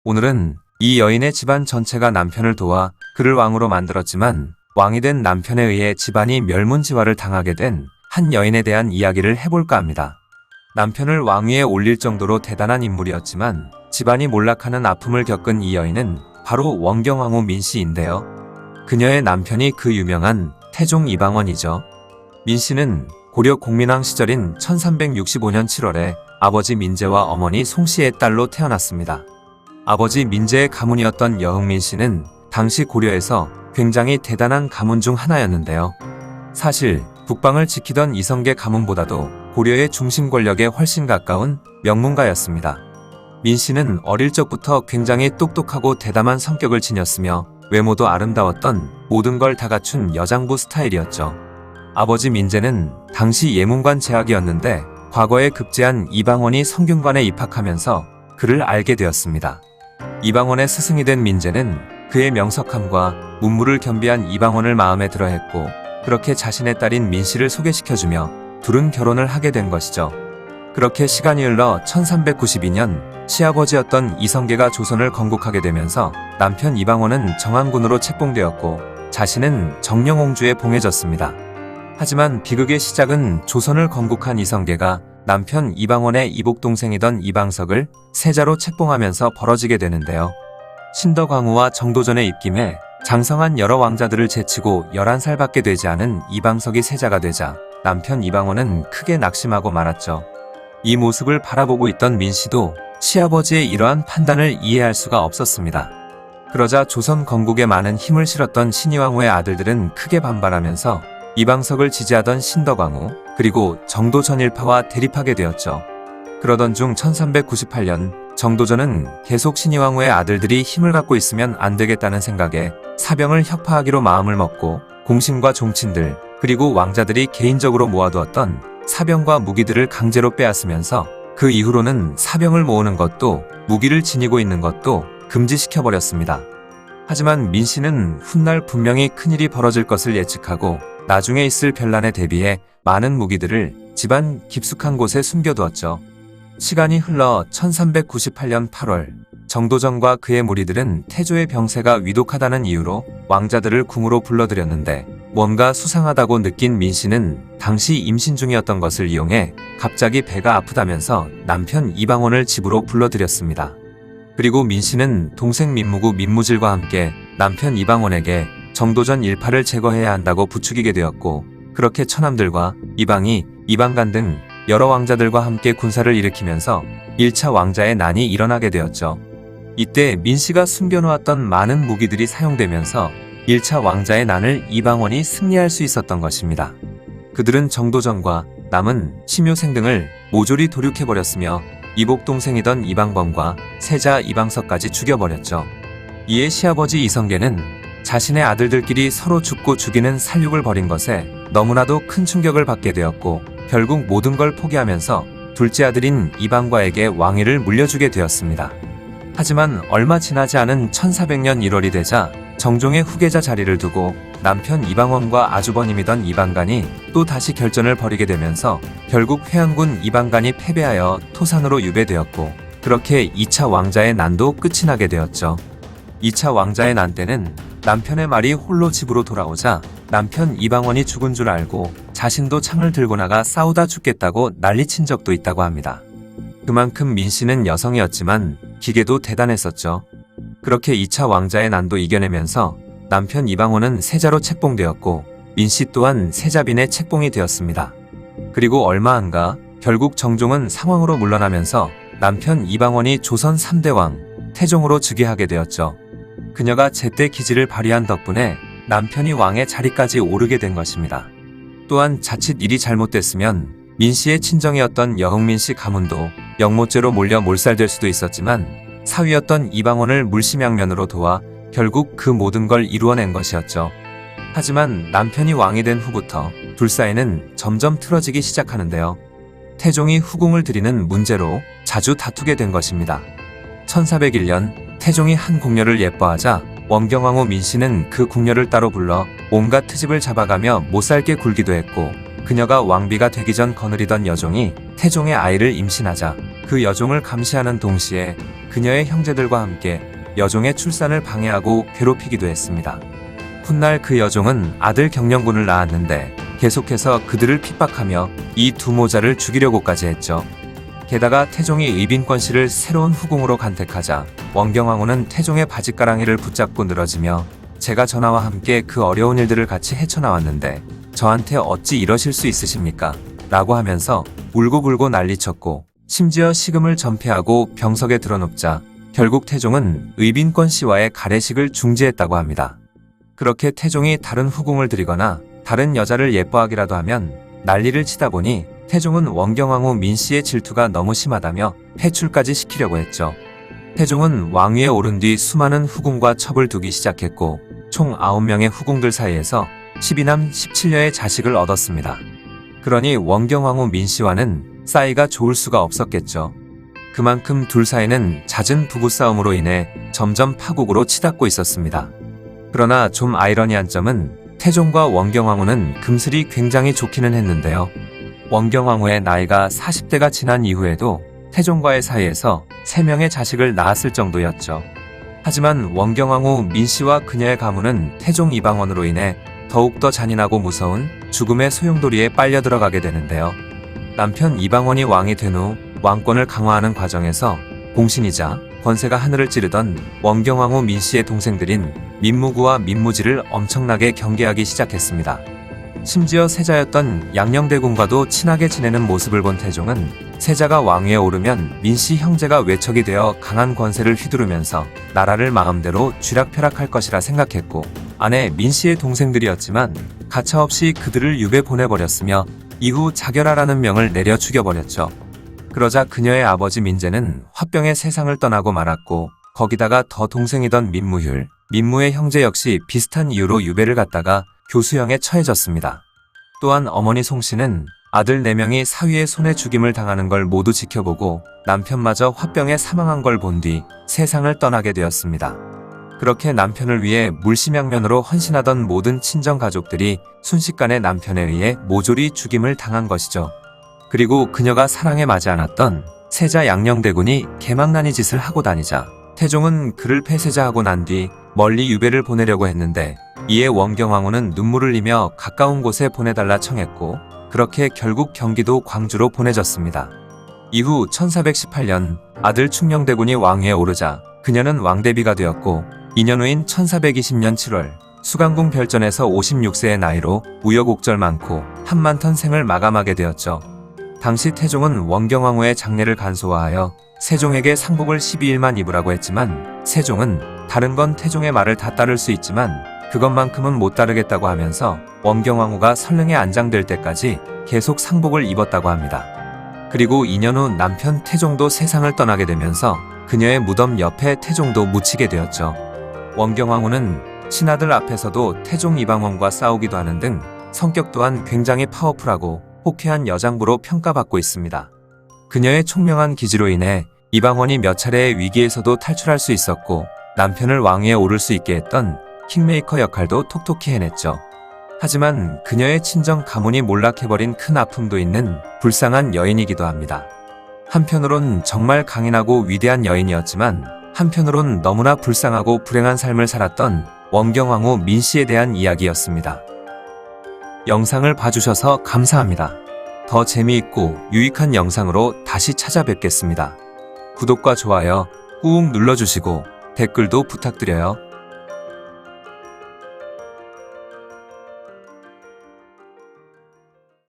오늘은 이 여인의 집안 전체가 남편을 도와 그를 왕으로 만들었지만 왕이 된 남편에 의해 집안이 멸문지화를 당하게 된 한 여인에 대한 이야기를 해볼까 합니다. 남편을 왕위에 올릴 정도로 대단한 인물이었지만 집안이 몰락하는 아픔을 겪은 이 여인은 바로 원경왕후 민씨인데요. 그녀의 남편이 그 유명한 태종 이방원이죠. 민씨는 고려 공민왕 시절인 1365년 7월에 아버지 민제와 어머니 송씨의 딸로 태어났습니다. 아버지 민제의 가문이었던 여흥민씨는 당시 고려에서 굉장히 대단한 가문 중 하나였는데요. 사실 북방을 지키던 이성계 가문보다도 고려의 중심 권력에 훨씬 가까운 명문가였습니다. 민씨는 어릴 적부터 굉장히 똑똑하고 대담한 성격을 지녔으며 외모도 아름다웠던 모든 걸 다 갖춘 여장부 스타일이었죠. 아버지 민제는 당시 예문관 재학이었는데 과거에 급제한 이방원이 성균관에 입학하면서 그를 알게 되었습니다. 이방원의 스승이 된 민제는 그의 명석함과 문무를 겸비한 이방원을 마음에 들어 했고 그렇게 자신의 딸인 민씨를 소개시켜주며 둘은 결혼을 하게 된 것이죠. 그렇게 시간이 흘러 1392년 시아버지였던 이성계가 조선을 건국하게 되면서 남편 이방원은 정한군으로 책봉되었고 자신은 정령옹주에 봉해졌습니다. 하지만 비극의 시작은 조선을 건국한 이성계가 남편 이방원의 이복동생이던 이방석을 세자로 책봉하면서 벌어지게 되는데요. 신덕왕후와 정도전의 입김에 장성한 여러 왕자들을 제치고 11살밖에 되지 않은 이방석이 세자가 되자 남편 이방원은 크게 낙심하고 말았죠. 이 모습을 바라보고 있던 민씨도 시아버지의 이러한 판단을 이해할 수가 없었습니다. 그러자 조선 건국에 많은 힘을 실었던 신의왕후의 아들들은 크게 반발하면서 이방석을 지지하던 신덕왕후 그리고 정도전 일파와 대립하게 되었죠. 그러던 중 1398년 정도전은 계속 신의왕후의 아들들이 힘을 갖고 있으면 안 되겠다는 생각에 사병을 혁파하기로 마음을 먹고 공신과 종친들 그리고 왕자들이 개인적으로 모아두었던 사병과 무기들을 강제로 빼앗으면서 그 이후로는 사병을 모으는 것도 무기를 지니고 있는 것도 금지시켜버렸습니다. 하지만 민씨는 훗날 분명히 큰일이 벌어질 것을 예측하고 나중에 있을 변란에 대비해 많은 무기들을 집안 깊숙한 곳에 숨겨두었죠. 시간이 흘러 1398년 8월 정도전과 그의 무리들은 태조의 병세가 위독하다는 이유로 왕자들을 궁으로 불러들였는데 뭔가 수상하다고 느낀 민씨는 당시 임신 중이었던 것을 이용해 갑자기 배가 아프다면서 남편 이방원을 집으로 불러들였습니다. 그리고 민씨는 동생 민무구 민무질과 함께 남편 이방원에게 정도전 일파를 제거해야 한다고 부추기게 되었고 그렇게 처남들과 이방이, 이방간 등 여러 왕자들과 함께 군사를 일으키면서 1차 왕자의 난이 일어나게 되었죠. 이때 민씨가 숨겨놓았던 많은 무기들이 사용되면서 1차 왕자의 난을 이방원이 승리할 수 있었던 것입니다. 그들은 정도전과 남은 심효생 등을 모조리 도륙해버렸으며 이복동생이던 이방범과 세자 이방석까지 죽여버렸죠. 이에 시아버지 이성계는 자신의 아들들끼리 서로 죽고 죽이는 살육을 벌인 것에 너무나도 큰 충격을 받게 되었고 결국 모든 걸 포기하면서 둘째 아들인 이방과에게 왕위를 물려주게 되었습니다. 하지만 얼마 지나지 않은 1400년 1월이 되자 정종의 후계자 자리를 두고 남편 이방원과 아주버님이던 이방간이 또 다시 결전을 벌이게 되면서 결국 회양군 이방간이 패배하여 토산으로 유배되었고 그렇게 2차 왕자의 난도 끝이 나게 되었죠. 2차 왕자의 난 때는 남편의 말이 홀로 집으로 돌아오자 남편 이방원이 죽은 줄 알고 자신도 창을 들고 나가 싸우다 죽겠다고 난리친 적도 있다고 합니다. 그만큼 민씨는 여성이었지만 기계도 대단했었죠. 그렇게 2차 왕자의 난도 이겨내면서 남편 이방원은 세자로 책봉되었고 민씨 또한 세자빈의 책봉이 되었습니다. 그리고 얼마 안가 결국 정종은 상왕으로 물러나면서 남편 이방원이 조선 3대 왕 태종으로 즉위하게 되었죠. 그녀가 제때 기지를 발휘한 덕분에 남편이 왕의 자리까지 오르게 된 것입니다. 또한 자칫 일이 잘못됐으면 민씨의 친정이었던 여흥민씨 가문도 영모죄로 몰려 몰살될 수도 있었지만 사위였던 이방원을 물심양면으로 도와 결국 그 모든 걸 이루어낸 것이었죠. 하지만 남편이 왕이 된 후부터 둘 사이는 점점 틀어지기 시작하는데요. 태종이 후궁을 들이는 문제로 자주 다투게 된 것입니다. 1401년 태종이 한 궁녀를 예뻐하자 원경왕후 민씨는 그 궁녀를 따로 불러 온갖 트집을 잡아가며 못살게 굴기도 했고 그녀가 왕비가 되기 전 거느리던 여종이 태종의 아이를 임신하자 그 여종을 감시하는 동시에 그녀의 형제들과 함께 여종의 출산을 방해하고 괴롭히기도 했습니다. 훗날 그 여종은 아들 경영군을 낳았는데 계속해서 그들을 핍박하며 이 두 모자를 죽이려고까지 했죠. 게다가 태종이 의빈권 씨를 새로운 후궁으로 간택하자 원경왕후는 태종의 바짓가랑이를 붙잡고 늘어지며 제가 전하와 함께 그 어려운 일들을 같이 헤쳐나왔는데 저한테 어찌 이러실 수 있으십니까? 라고 하면서 울고불고 난리쳤고 심지어 식음을 전폐하고 병석에 드러눕자 결국 태종은 의빈권 씨와의 가래식을 중지했다고 합니다. 그렇게 태종이 다른 후궁을 들이거나 다른 여자를 예뻐하기라도 하면 난리를 치다 보니 태종은 원경왕후 민씨의 질투가 너무 심하다며 해출까지 시키려고 했죠. 태종은 왕위에 오른 뒤 수많은 후궁과 첩을 두기 시작했고 총 9명의 후궁들 사이에서 12남 17녀의 자식을 얻었습니다. 그러니 원경왕후 민씨와는 사이가 좋을 수가 없었겠죠. 그만큼 둘 사이는 잦은 부부싸움으로 인해 점점 파국으로 치닫고 있었습니다. 그러나 좀 아이러니한 점은 태종과 원경왕후는 금슬이 굉장히 좋기는 했는데요. 원경왕후의 나이가 40대가 지난 이후에도 태종과의 사이에서 3명의 자식을 낳았을 정도였죠. 하지만 원경왕후 민씨와 그녀의 가문은 태종 이방원으로 인해 더욱더 잔인하고 무서운 죽음의 소용돌이에 빨려 들어가게 되는데요. 남편 이방원이 왕이 된 후 왕권을 강화하는 과정에서 공신이자 권세가 하늘을 찌르던 원경왕후 민씨의 동생들인 민무구와 민무지를 엄청나게 경계하기 시작했습니다. 심지어 세자였던 양녕대군과도 친하게 지내는 모습을 본 태종은 세자가 왕위에 오르면 민씨 형제가 외척이 되어 강한 권세를 휘두르면서 나라를 마음대로 쥐락펴락할 것이라 생각했고 아내 민씨의 동생들이었지만 가차없이 그들을 유배 보내버렸으며 이후 자결하라는 명을 내려 죽여버렸죠. 그러자 그녀의 아버지 민재는 화병에 세상을 떠나고 말았고 거기다가 더 동생이던 민무율, 민무의 형제 역시 비슷한 이유로 유배를 갔다가 교수형에 처해졌습니다. 또한 어머니 송씨는 아들 4명이 사위의 손에 죽임을 당하는 걸 모두 지켜보고 남편마저 화병에 사망한 걸 본 뒤 세상을 떠나게 되었습니다. 그렇게 남편을 위해 물심양면으로 헌신하던 모든 친정 가족들이 순식간에 남편에 의해 모조리 죽임을 당한 것이죠. 그리고 그녀가 사랑에 맞지 않았던 세자 양녕대군이 개망나니 짓을 하고 다니자 태종은 그를 폐쇄자하고 난 뒤 멀리 유배를 보내려고 했는데 이에 원경왕후는 눈물을 흘리며 가까운 곳에 보내달라 청했고 그렇게 결국 경기도 광주로 보내졌습니다. 이후 1418년 아들 충녕대군이 왕위에 오르자 그녀는 왕대비가 되었고 2년 후인 1420년 7월 수강궁 별전에서 56세의 나이로 우여곡절 많고 한만턴 생을 마감하게 되었죠. 당시 태종은 원경왕후의 장례를 간소화하여 세종에게 상복을 12일만 입으라고 했지만 세종은 다른 건 태종의 말을 다 따를 수 있지만 그것만큼은 못 따르겠다고 하면서 원경왕후가 설릉에 안장될 때까지 계속 상복을 입었다고 합니다. 그리고 2년 후 남편 태종도 세상을 떠나게 되면서 그녀의 무덤 옆에 태종도 묻히게 되었죠. 원경왕후는 친아들 앞에서도 태종 이방원과 싸우기도 하는 등 성격 또한 굉장히 파워풀하고 호쾌한 여장부로 평가받고 있습니다. 그녀의 총명한 기지로 인해 이방원이 몇 차례의 위기에서도 탈출할 수 있었고 남편을 왕위에 오를 수 있게 했던 킹메이커 역할도 톡톡히 해냈죠. 하지만 그녀의 친정 가문이 몰락해버린 큰 아픔도 있는 불쌍한 여인이기도 합니다. 한편으론 정말 강인하고 위대한 여인이었지만 한편으론 너무나 불쌍하고 불행한 삶을 살았던 원경왕후 민씨에 대한 이야기였습니다. 영상을 봐주셔서 감사합니다. 더 재미있고 유익한 영상으로 다시 찾아뵙겠습니다. 구독과 좋아요 꾹 눌러주시고 댓글도 부탁드려요.